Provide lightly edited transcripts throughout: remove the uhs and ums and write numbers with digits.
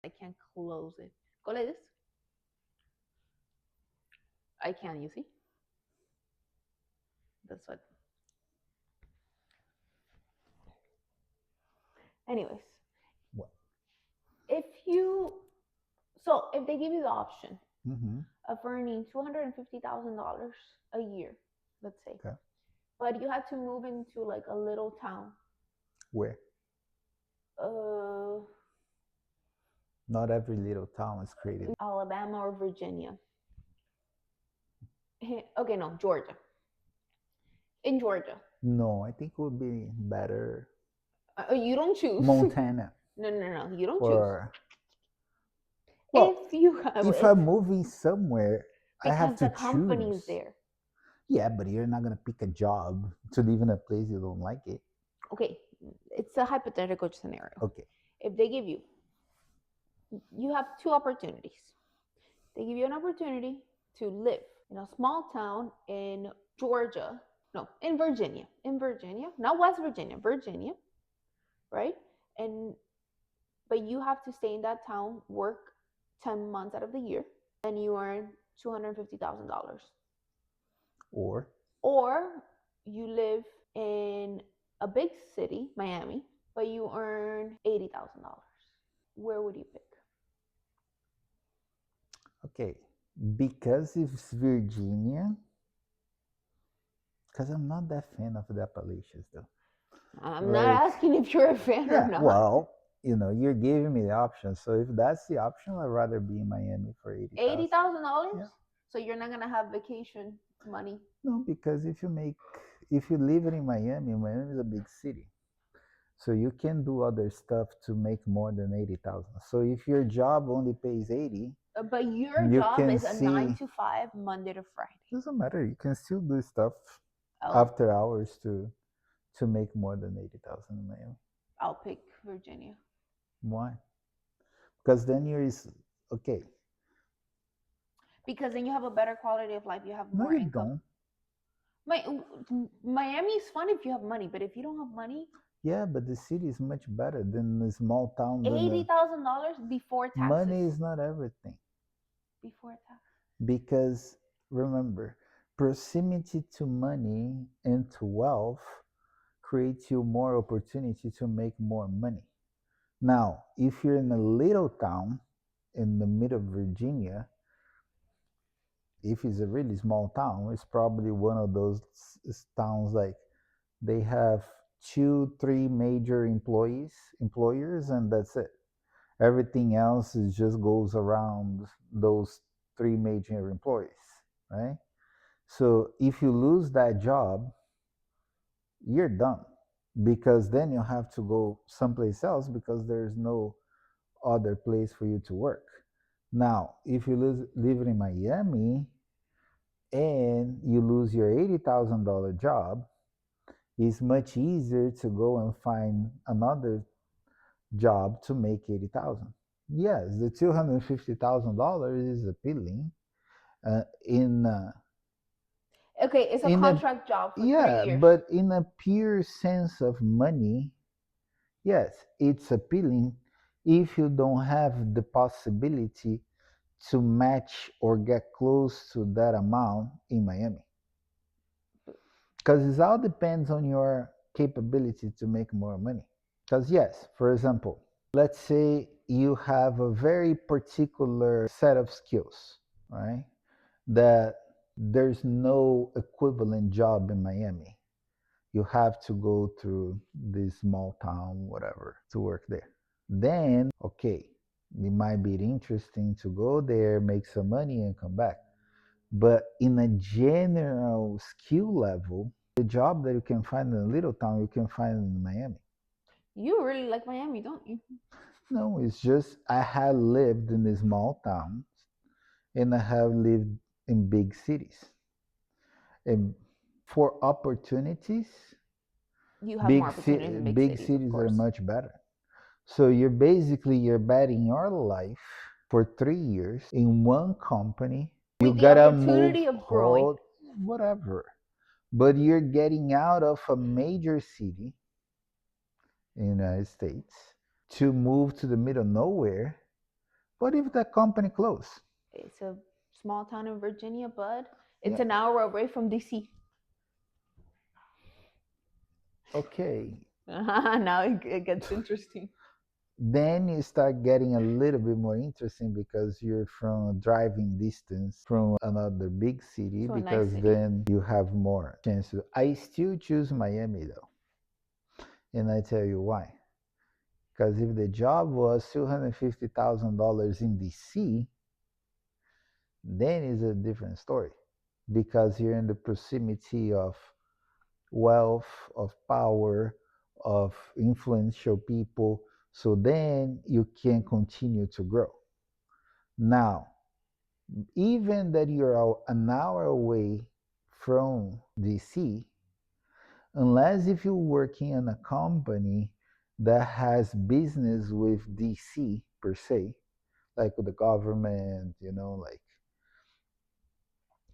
I can't close it. Go like this. I can, you see? That's what. Anyways, What? if you, so if they give you the option Mm-hmm. of earning $250,000 a year, let's say, Okay. but you had to move into like a little town, Where? uh, Not every little town is created. Alabama or Virginia. Okay, no, Georgia. In Georgia. No, I think it would be better You don't choose. Montana No. You don't choose. or well, If you have, if I'm moving somewhere, I have because to the company choose. is there. Yeah, but you're not gonna pick a job to live in a place you don't like it. Okay, it's a hypothetical scenario. Okay. If they give you, you have two opportunities. They give you an opportunity to live in a small town in Georgia, no, in Virginia, not West Virginia, Virginia, right? And but you have to stay in that town, work 10 months out of the year, and you earn $250,000. Or Or you live in a big city, Miami, but you earn $80,000. Where would you pick? okay, because it's Virginia, because I'm not that fan of the Appalachians though. I'm not Like, asking if you're a fan or yeah, not. well, you're giving me the option. So if that's the option, I'd rather be in Miami for 80,000. $80,000? Yeah. So you're not gonna have vacation money. No, because if you live in Miami is a big city. So you can do other stuff to make more than 80,000. So if your job only pays 80, But your you job can is a nine see, to five, Monday to Friday. doesn't matter. You can still do stuff Oh, after hours to make more than 80,000 in Miami. I'll pick Virginia. Why? Because then you're okay. Because then you have a better quality of life. You have No, more you income. don't. My, Miami is fun if you have money, but if you don't have money, Yeah, but the city is much better than a small town. $80,000 before taxes. Money is not everything. Before tax. Because remember, proximity to money and to wealth creates you more opportunity to make more money. Now, if you're in a little town in the middle of Virginia, if it's a really small town, it's probably one of those towns like they have two, three major employers, and that's it. Everything else is just goes around those three major employees, right? So if you lose that job, you're done because then you have to go someplace else because there's no other place for you to work. Now, if you live in Miami and you lose your $80,000 job, it's much easier to go and find another job to make 80,000. Yes, the $250,000 is appealing. In Okay, it's a in a contract job for 3 yeah, years. but in a pure sense of money, yes, it's appealing if you don't have the possibility to match or get close to that amount in Miami. Because it all depends on your capability to make more money. Because, yes, for example, let's say you have a very particular set of skills, right? That there's no equivalent job in Miami. You have to go through this small town, whatever, to work there. Then, okay, it might be interesting to go there, make some money, and come back. But in a general skill level, the job that you can find in a little town, you can find in Miami. You really like Miami, don't you? No, it's just I have lived in the small towns and I have lived in big cities. And for opportunities, You have more opportunities in big big cities, of cities are course. much better. So you're betting your life for 3 years in one company. You With the gotta move opportunity of growing. whole whatever, but you're getting out of a major city in the United States to move to the middle of nowhere, What if that company closed? It's a small town in Virginia, bud. It's Yeah. an hour away from DC. Okay. Now it gets interesting. Then you start getting a little bit more interesting because you're from driving distance from another big city, To a nice because city. then you have more chance to. I still choose Miami though. And I tell you why. Because if the job was $250,000 in DC, then it's a different story. Because you're in the proximity of wealth, of power, of influential people. So then you can continue to grow. Now, even that you're an hour away from DC, unless if you're working in a company that has business with DC per se, like with the government, like,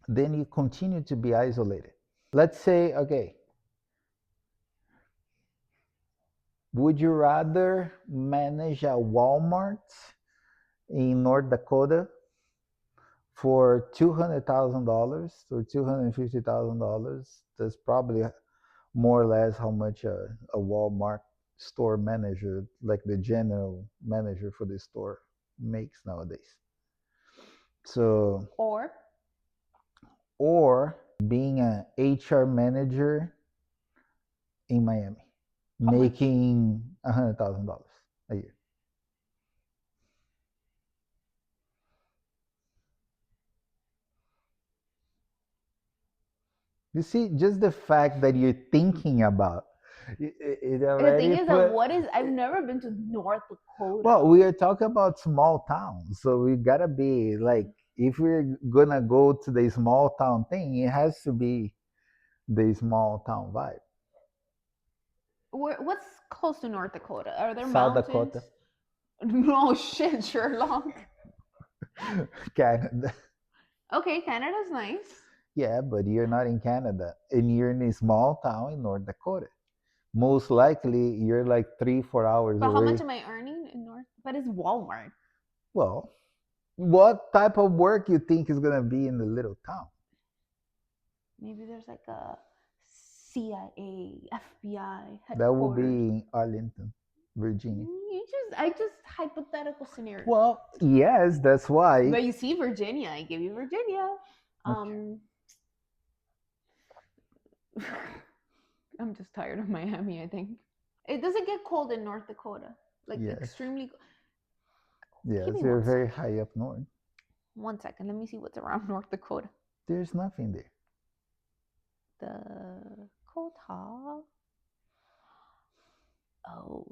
then you continue to be isolated. Let's say, okay, would you rather manage a Walmart in North Dakota for $200,000 or $250,000? That's probably more or less how much a Walmart store manager, like the general manager for the store, makes nowadays. So, or being an HR manager in Miami, making $100,000 a year. You see, just the fact that you're thinking about it The already thing is that I've never been to North Dakota. Well, we are talking about small towns, so we gotta be like, if we're gonna go to the small town thing, it has to be the small town vibe. What's close to North Dakota? Are there South mountains? Dakota. No shit, Sherlock. Canada. Okay, Canada's nice. Yeah, but you're not in Canada, and you're in a small town in North Dakota. Most likely, you're like 3-4 hours But away. how much am I earning in North? But it's Walmart. Well, what type of work you think is gonna be in the little town? Maybe there's like a CIA, FBI headquarters. That will be in Arlington, Virginia. I just hypothetical scenario. Well, yes, that's why. But you see, Virginia, I give you Virginia. Okay. I'm just tired of Miami, I think. It doesn't get cold in North Dakota. Like, yes. Extremely cold. Yes, you're very high up north. 1 second, let me see what's around North Dakota. There's nothing there. Dakota. Oh.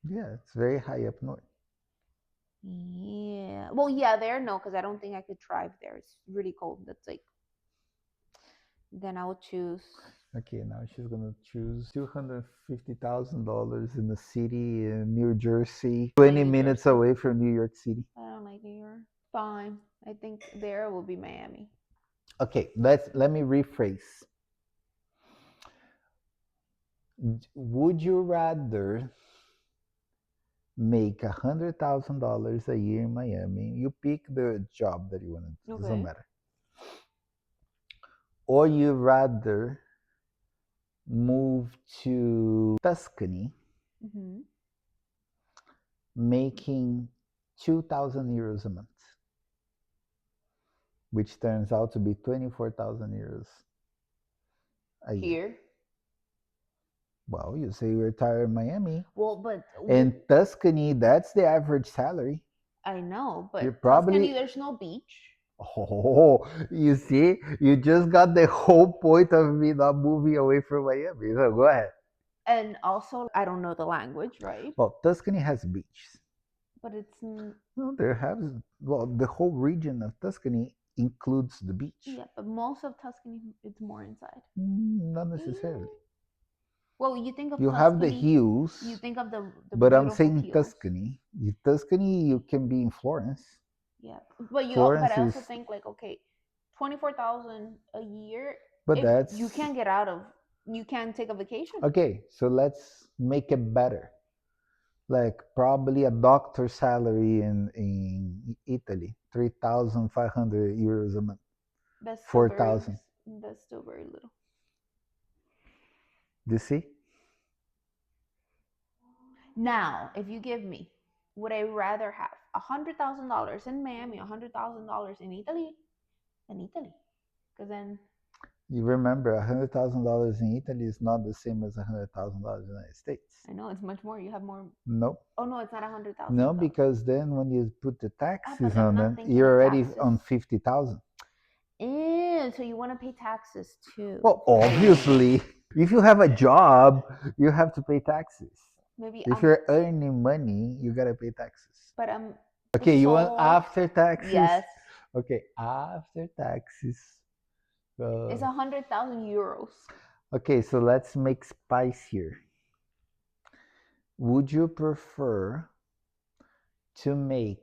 Yeah, it's very high up north. Yeah. Well, yeah, there, no, because I don't think I could drive there. It's really cold. That's like, then I would choose. Okay, now she's gonna choose $250,000 in the city in New Jersey, 20 minutes away from New York City. I don't like New York. Fine. I think there will be Miami. Okay, let me rephrase. Would you rather make $100,000 a year in Miami? You pick the job that you want to do. Okay. Doesn't matter. Or you rather move to Tuscany, making 2,000 euros a month, which turns out to be 24,000 euros a year. Here? Well, you say you retire in Miami. Well, but in Tuscany, that's the average salary. I know, but Tuscany, there's no beach. Oh, you see, you just got the whole point of me not moving away from Miami. So go ahead. And also, I don't know the language, right? Well, Tuscany has beaches. But it's... No, the whole region of Tuscany includes the beach. Yeah, but most of Tuscany, it's more inside. Not necessarily. Well, you think of you Tuscany, have the hills. You think of the but I'm saying hills. Tuscany. Tuscany, you can be in Florence. Yeah, but I also think like, okay, 24,000 a year. But that's you can't get out of. You can't take a vacation. Okay, so let's make it better. like probably a doctor's salary in Italy, 3,500 euros a month, That's still very 4,000. that's still very little. Do you see? Now, if you give me, would I rather have $100,000 in Miami, $100,000 in Italy, than Italy? Because then, You remember, $100,000 in Italy is not the same as $100,000 in the United States. I know it's much more. You have more. Nope. Oh no, it's not 100,000. No, because then when you put the but taxes I'm on not them, thinking you're of already taxes. on 50,000. Ew, so you want to pay taxes too? Well, obviously, if you have a job, you have to pay taxes. Maybe If you're earning money, you gotta pay taxes. but I'm Okay, you want so after taxes? yes. Okay, after taxes. It's 100,000 euros. Okay, so let's make spicier. Would you prefer to make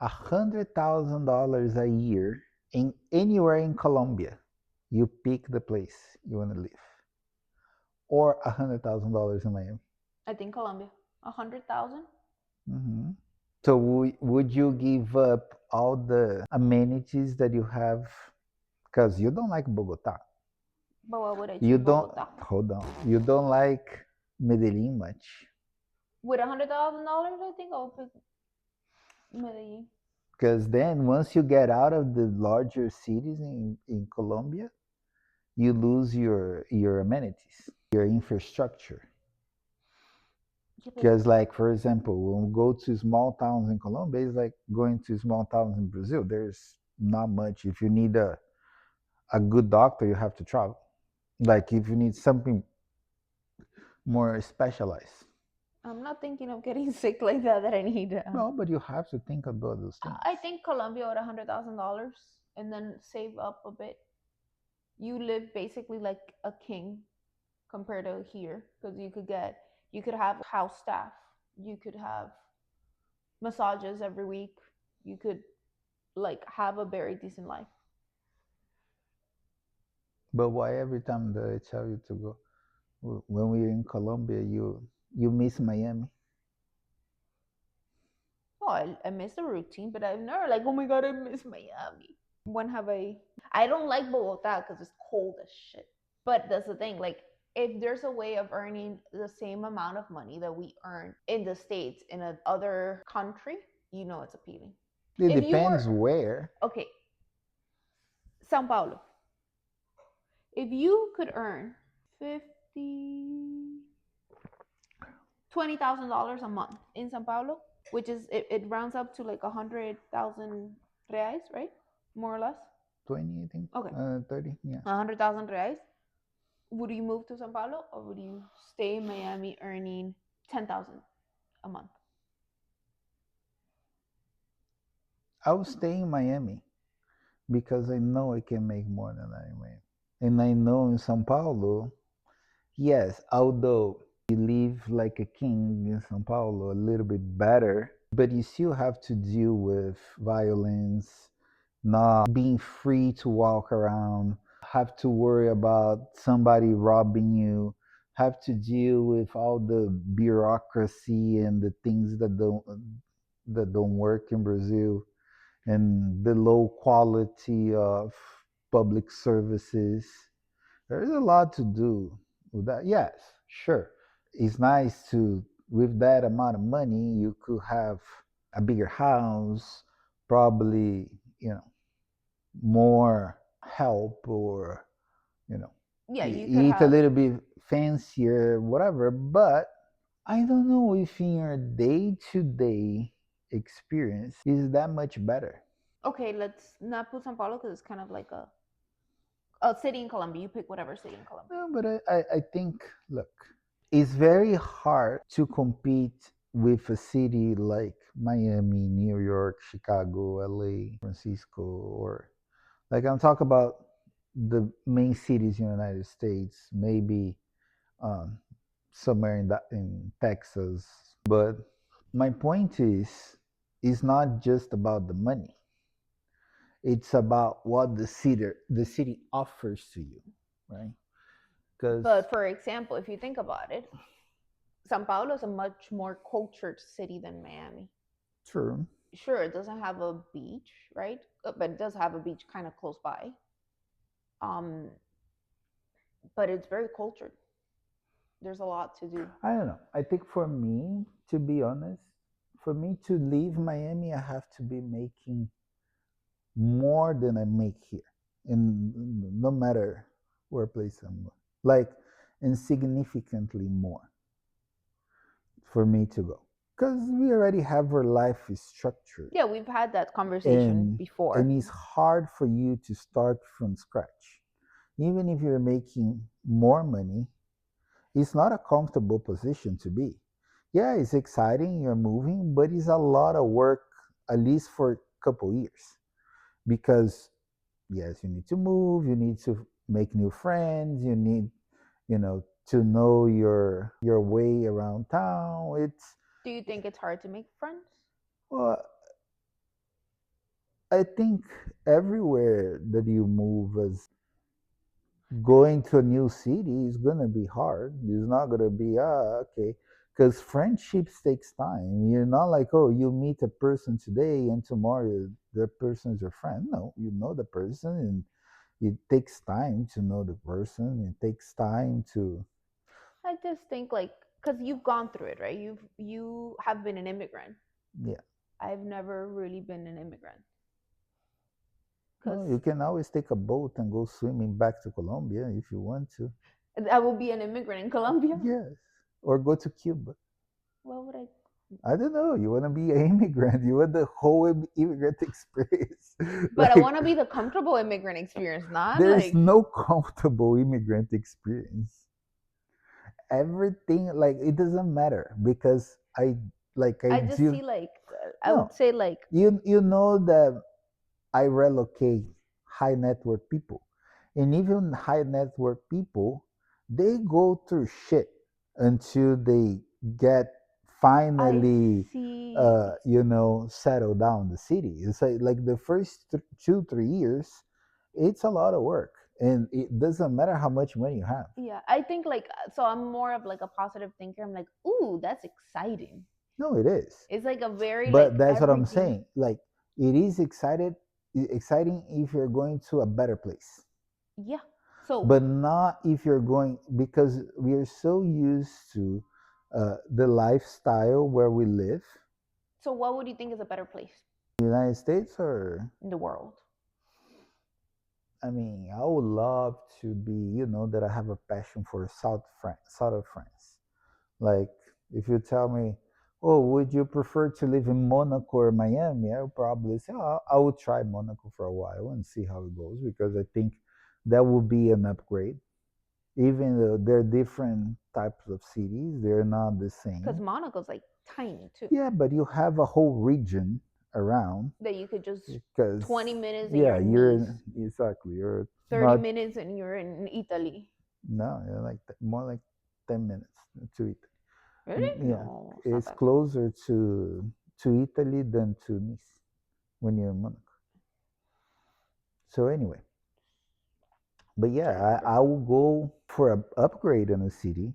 $100,000 a year in anywhere in Colombia? You pick the place you want to live, or $100,000 in Miami. I think Colombia. 100,000. Mm-hmm. So would you give up all the amenities that you have? Because you don't like Bogota. But what would I choose? You don't, Bogota? hold on. You don't like Medellin much. With $100,000, I think I'll pick Medellin. Because then once you get out of the larger cities in Colombia, you lose your amenities, your infrastructure. Because like, for example, when we go to small towns in Colombia, it's like going to small towns in Brazil. There's not much. If you need a good doctor, you have to travel. Like if you need something more specialized. I'm not thinking of getting sick like that I need. No, but you have to think about those things. I think Colombia with $100,000 and then save up a bit. You live basically like a king compared to here because you could have house staff, you could have massages every week, you could like have a very decent life. But why every time that I tell you to go, when we're in Colombia, you miss Miami? Oh, I miss the routine, but I've never like, oh my god, I miss Miami. When have I don't like Bogota because it's cold as shit. But that's the thing, like if there's a way of earning the same amount of money that we earn in the States in another country, you know it's appealing. It depends where. Okay, Sao Paulo. If you could earn $20,000 a month in Sao Paulo, which is it rounds up to like 100,000 reais, right? More or less. 20, I think. Okay. 30, yeah. 100,000 reais. Would you move to Sao Paulo or would you stay in Miami earning 10,000 a month? I will stay in Miami because I know I can make more than that in Miami. And I know in Sao Paulo, yes, although you live like a king in Sao Paulo, a little bit better, but you still have to deal with violence, not being free to walk around, have to worry about somebody robbing you, have to deal with all the bureaucracy and the things that don't work in Brazil, and the low quality of public services. There's a lot to do with that. Yes, sure. It's nice to, with that amount of money, you could have a bigger house, probably, more help, or, Yeah, you could eat a have. little bit fancier, whatever. But I don't know if in your day-to-day experience is that much better. Okay, let's not put Sao Paulo because it's kind of like a city in Colombia. You pick whatever city in Colombia. No, but I think, look, it's very hard to compete with a city like Miami, New York, Chicago, LA, Francisco, or like I'm talking about the main cities in the United States, maybe um, somewhere in Texas. But my point is, it's not just about the money. It's about what the city offers to you, right? Because But for example, if you think about it, Sao Paulo is a much more cultured city than Miami. True. Sure, it doesn't have a beach, right? But it does have a beach kind of close by. Um, but it's very cultured. There's a lot to do. I don't know. I think for me, to be honest, for me to leave Miami, I have to be making more than I make here, in no matter where place I'm going. Like insignificantly more for me to go, because we already have our life is structured, Yeah, we've had that conversation and before. it's hard for you to start from scratch. Even if you're making more money, it's not a comfortable position to be. Yeah, it's exciting, you're moving, but it's a lot of work, at least for a couple years. Because yes, you need to move, you need to make new friends, you need, to know your way around town. It's Do you think it's hard to make friends? well, I think everywhere that you move as going to a new city is gonna be hard. It's not gonna be okay, because friendships takes time. You're not like, oh, you meet a person today and tomorrow the person is your friend. No, you know the person, and it takes time to know the person. It takes time to I just think like because you've gone through it, right? You have been an immigrant. yeah. I've never really been an immigrant because Well, you can always take a boat and go swimming back to Colombia if you want to. I will be an immigrant in Colombia. Yes, or go to Cuba. What would I? I don't know. You want to be an immigrant. You want the whole immigrant experience. But I Like, want to be the comfortable immigrant experience, not there's like no comfortable immigrant experience. Everything, like, it doesn't matter because I I just do. see like I would No, say like you know that I relocate high net worth people, and even high net worth people, they go through shit until they get I finally, see. settle down the city. It's like the first 2 3 years, it's a lot of work, and it doesn't matter how much money you have. Yeah, I think like so I'm more of like a positive thinker. I'm like, ooh, that's exciting. No, it is. It's like a very like But that's what I'm everything. saying. Like, it is exciting if you're going to a better place, Yeah. So but not if you're going, because we are so used to the lifestyle where we live. so what would you think is a better place United States, or in the world? I mean, I would love to be, that I have a passion for south of France. Like, if you tell me, oh, would you prefer to live in Monaco or Miami? I would probably say, oh, I would try Monaco for a while and see how it goes, because I think that would be an upgrade. Even though they're different types of cities, they're not the Because same. Monaco's like tiny too. Yeah, but you have a whole region around, That you could just because 20 minutes and you're yeah, in Nice, you're 30 not. minutes and you're in Italy. No, you're like more like 10 minutes to it. Really? Yeah, No, it's not it's that. closer to Italy than to Nice when you're in Monaco. So anyway, but Trying to yeah, remember. I will go for an upgrade in a city,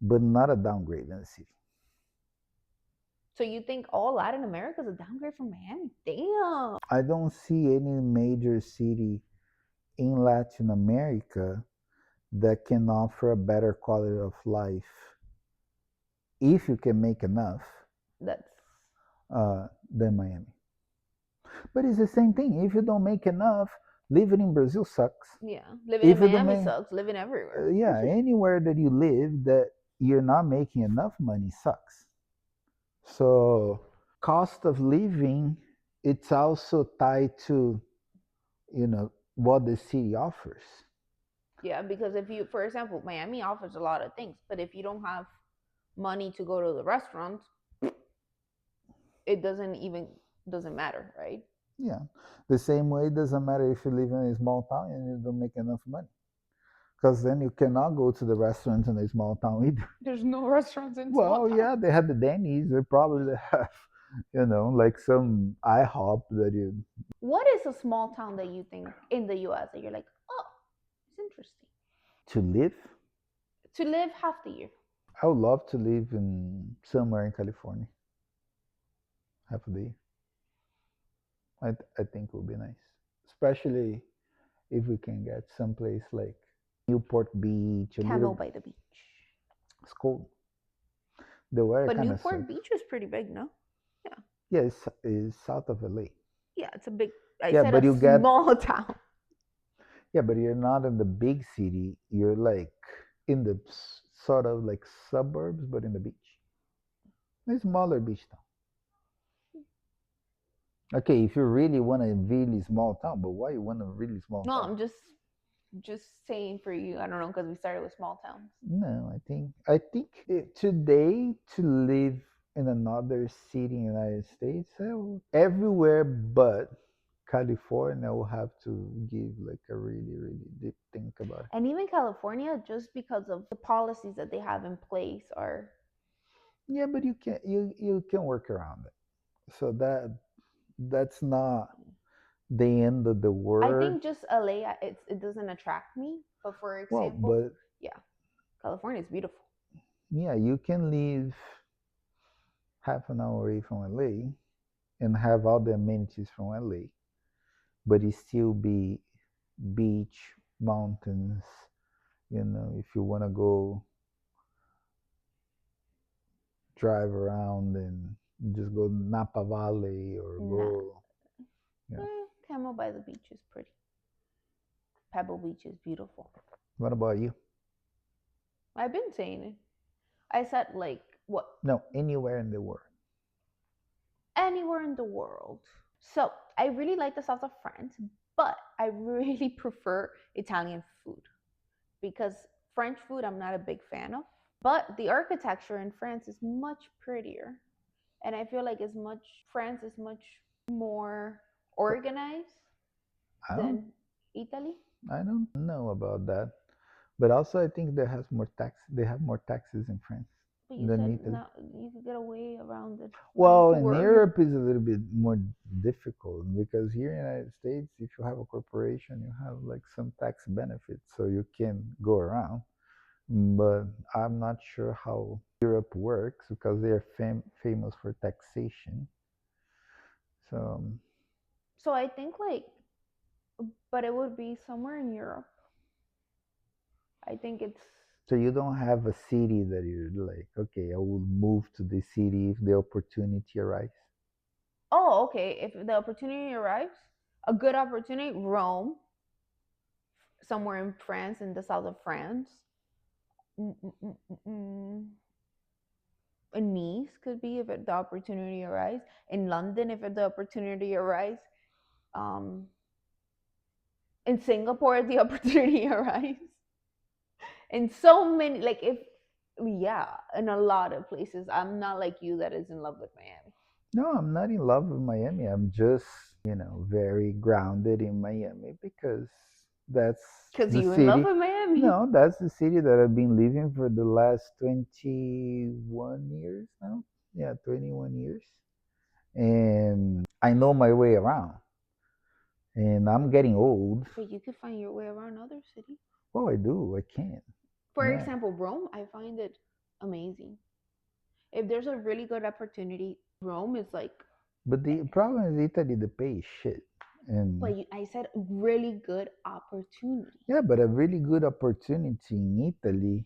but not a downgrade in a city. So you think all Latin America is a downgrade from Miami? Damn. I don't see any major city in Latin America that can offer a better quality of life if you can make enough That's than Miami. But it's the same thing. If you don't make enough, living in Brazil sucks. yeah. Living in If you don't Miami make, sucks. Living everywhere. yeah, anywhere that you live that you're not making enough money sucks. So cost of living, it's also tied to, what the city offers. Yeah, because if you, for example, Miami offers a lot of things, but if you don't have money to go to the restaurant, it doesn't matter, right? Yeah. The same way, it doesn't matter if you live in a small town and you don't make enough money. Because then you cannot go to the restaurant in a small town either. There's no restaurants in small Well, town. yeah, they have the Denny's. They probably have, like some IHOP that you. What is a small town that you think in the US that you're like, oh, it's interesting To live, to live half the year? I would love to live in somewhere in California, half a day. I think it would be nice, especially if we can get someplace like Newport Beach, a Camel little. by the beach. It's cold. The weather But kind of Newport sucks. Beach is pretty big, no? Yeah. Yeah, it's south of LA. Yeah, it's a big, I Yeah, said but a you get small town. yeah, but you're not in the big city. You're like in the sort of like suburbs, but in the beach. A smaller beach town. Okay, if you really want a really small town, but why you want a really small No, town? I'm just saying for you. I don't know because we started with small towns. No, I think today to live in another city in the United States, everywhere but California, I will have to give like a really really deep think about it. And even California, just because of the policies that they have in place, are Yeah, but you can work around it. So that's not the end of the I world. think just LA, it doesn't attract me. But for Well, example, but yeah, California is beautiful. yeah, you can live half an hour away from LA and have all the amenities from LA, but it still be beach, mountains. If you want to go drive around and just go Napa Valley or Nah, go, yeah. Camel by the beach is pretty. Pebble Beach is beautiful. What about you? I've been saying it. I said like what No, anywhere in the world. anywhere in the world. So I really like the south of France, but I really prefer Italian food because French food I'm not a big fan of. But the architecture in France is much prettier, and I feel like France is much more organized I don't, than Italy. I don't know about that. But also, I think they has more tax. They have more taxes in France But you than said Italy. no, you could get away around it. You don't have Well, to in worry. Europe is a little bit more difficult because here in the United States, if you have a corporation, you have like some tax benefits, so you can go around. But I'm not sure how Europe works because they are famous for taxation. So, So I think like, but it would be somewhere in Europe. I think it's. so you don't have a city that you're like, okay, I will move to this city if the opportunity arises. Oh, okay. If the opportunity arrives, a good opportunity, Rome, somewhere in France, in the south of France. Mm, mm, mm, mm, mm. In Nice could be if the opportunity arises. In London, if the opportunity arises. Um, in Singapore, if the opportunity arises. In so many, like if yeah, in a lot of places. I'm not like you that is in love with Miami. No, I'm not in love with Miami. I'm just, very grounded in Miami because that's Cause the you in love city. with Miami. No, that's the city that I've been living for the last 21 years now. Yeah, 21 years. And I know my way around. And I'm getting old. But you could find your way around other cities. Well, I do. I can. For Yeah. example, Rome, I find it amazing. If there's a really good opportunity, Rome is like, But the problem is Italy, the pay is shit. And but I said really good opportunity. yeah, but a really good opportunity in Italy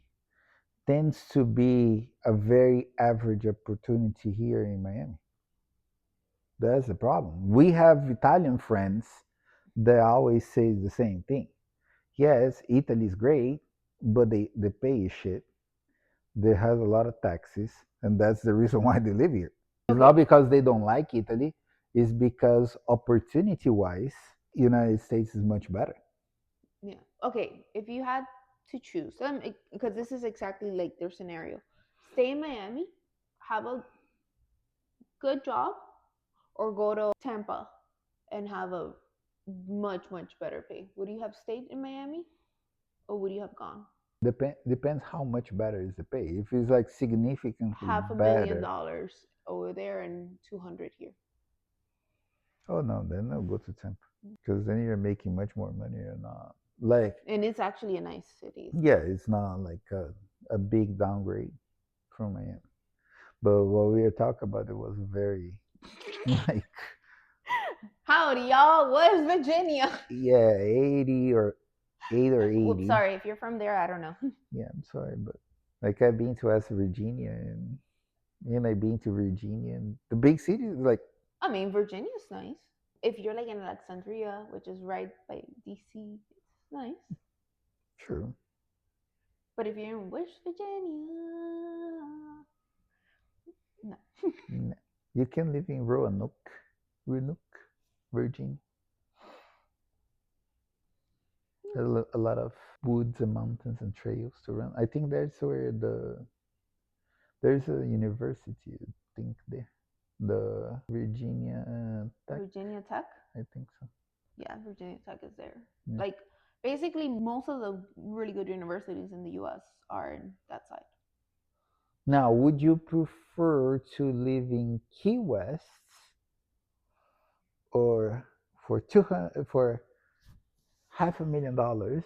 tends to be a very average opportunity here in Miami. That's the problem. We have Italian friends that always say the same thing. Yes, Italy is great, but the pay is shit. They have a lot of taxes, and that's the reason why they live here. It's Okay, not because they don't like Italy, it's because opportunity wise, United States is much better. yeah. Okay, if you had to choose, because this is exactly like their scenario, stay in Miami, have a good job, or go to Tampa and have a much better pay. Would you have stayed in Miami, or would you have gone? Depends how much better is the pay. If it's like significantly Half a million better, dollars over there and 200 here. oh no, then I'll go to Tampa because then you're making much more money. You're not like, And it's actually a nice city. yeah, it's not like a big downgrade. from Miami. But what we were talking about, it was very like Howdy, y'all. What is Virginia? yeah, 80 or 8 or 80. Whoops, sorry, if you're from there, I don't know. Yeah, I'm sorry, but like I've been to West Virginia and I've been to Virginia and the big cities like I mean, Virginia's nice. If you're like in Alexandria, which is right by DC, it's nice. true. But if you're in West Virginia, no. No. You can live in Roanoke, Virginia. A lot of woods and mountains and trails to run. I think that's where there's a university. I think there, the Virginia Tech. Virginia Tech? I think so. Yeah, Virginia Tech is there. Yeah. Like basically most of the really good universities in the US are in that side. Now, would you prefer to live in Key West or for $500,000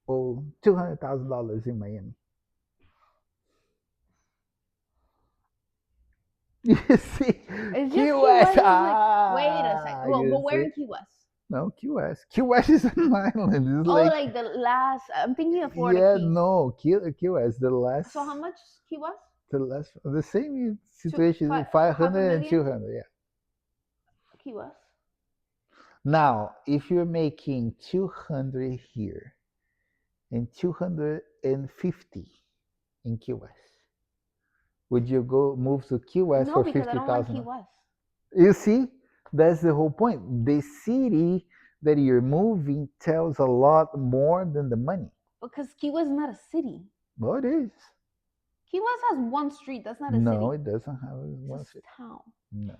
or $200,000 in Miami? You see, It's Key just West. Key West is like, wait a second. Well, you but where see? in Key West? No, Key West. Key West is an island. It's Oh, like like the last. I'm thinking of Florida yeah, Keys. no, Key West. The last. So how much Key West? The same situation. Half 500 a and million? 200. Yeah. Key West. Now, if you're making 200 here and 250 in Key West, would you go move to Key West No, for because I don't like 50,000? Key West. You see, that's the whole point. The city that you're moving tells a lot more than the money. Because Key West is not a city. Well, it is. Key West has one street. That's not a No, city. it doesn't have one It's city. a town. No.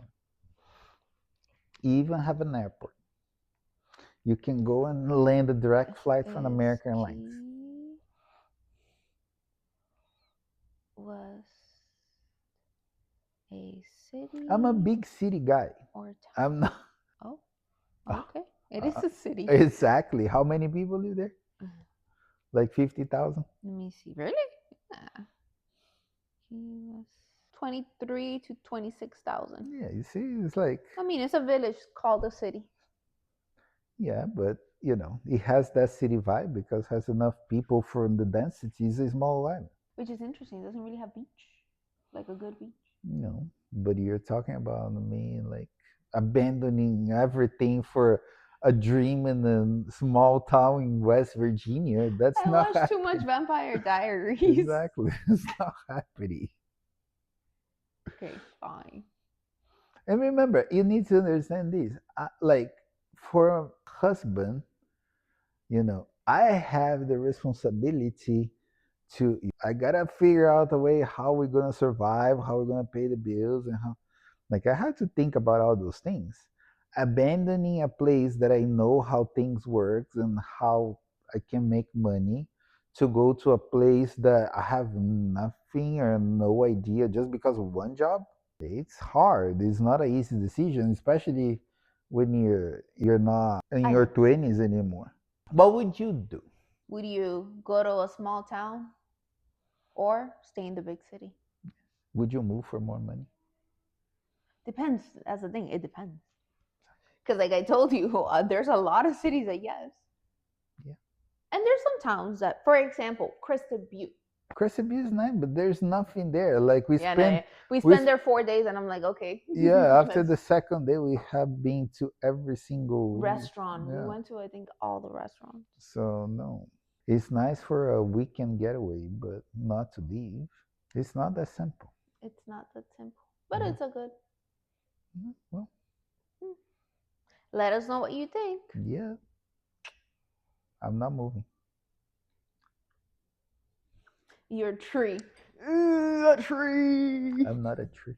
Even have an airport. You can go and land a direct flight from American Airlines. Key West a city. I'm a big city guy. Or town. I'm not. Oh, okay. It is a city. Exactly. How many people live there? Like 50,000? Let me see. Really? Yeah. Key West. 23 to 26,000. Yeah, you see, it's like I mean, it's a village called a city. yeah, but you know, it has that city vibe because it has enough people for the density. It's a small island. Which is interesting. It doesn't really have beach. Like a good beach. No, but you're talking about me like abandoning everything for a dream in a small town in West Virginia. That's I not watched too much happening. Vampire Diaries. Exactly. It's not happening. Okay, fine. And remember, you need to understand this. Like for a husband, you know, I have the responsibility to. I gotta figure out a way how we're gonna survive, how we're gonna pay the bills, and how. Like I have to think about all those things. Abandoning a place that I know how things work and how I can make money to go to a place that I have nothing or no idea just because of one job. It's hard. It's not an easy decision, especially when you're not in your 20s anymore. What would you do? Would you go to a small town or stay in the big city? Would you move for more money? Depends. That's the thing. It depends. Because, like I told you, there's a lot of cities that yes. Yeah. And there's some towns that, for example, Crested Butte. Crested Butte is nice, but there's nothing there. Like we spent there 4 days, and I'm like, okay. Yeah, after the second day, we have been to every single restaurant. Yeah. We went to, I think, all the restaurants. So no, it's nice for a weekend getaway, but not to leave. It's not that simple. It's not that simple, but it's a good. Well, let us know what you think. Yeah, I'm not moving. You're a tree. A tree. I'm not a tree.